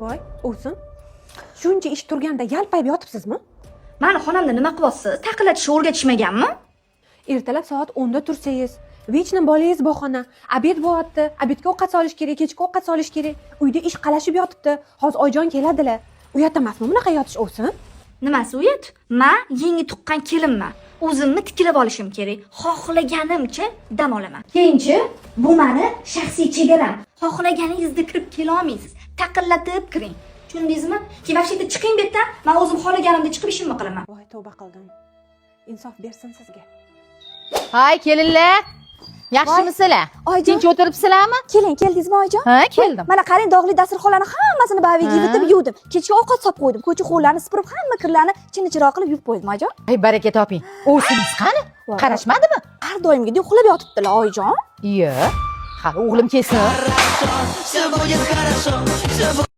Voy, o'zim. Shuncha ish turganda yalpayib yotibsizmi? Mani xonamda nima qilyapsiz? Taqillatishni o'rgatishmaganmi? Ertalab soat 10 da tursangiz, vechna bolangiz bahona, obed bo'lyapti, obedga ovqat solish kerak, kechki ovqat solish kerak. Uyda ish qalashib yotibdi. Hozir oyjon keladilar. Uyat emasmi bunaqa yotish o'zim? Nimasi uyat? Men yangi tuqqan kelinman. O'zimni tiklab olishim kerak. Xohlaganimcha dam olaman. Keyinchi bu meni shaxsiy chegaram. Xohlaganingizda kirib kela olmaysiz. Taqillatib kiring. Tushundingizmi? Keyin vashida chiqing bu yerdan. Men o'zim xohlaganimda chiqib ishimni qilaman. Voy, tavba qildim. Insof bersin sizga. Hay kelinlar. Yaxshimisizlar? Oyijon. Tinch o'tiribsizlarmi? Keldingizmi oyijon? Ha, keldim. Mana qarang, dog'li dasturxonlarni hammasini baviga yuvitib yuvdim. Kechki ovqat solib qo'ydim. Ko'cha hovlarni supurib, hamma kirlarni chin-chiroq qilib yuvib qo'ydim oyijon. Hay baraka toping. O'zingiz qani? Qarashmadimi? Har doimgidek uxlab yotibdilar oyijon. Yo'q. Hali o'g'lim kelsin.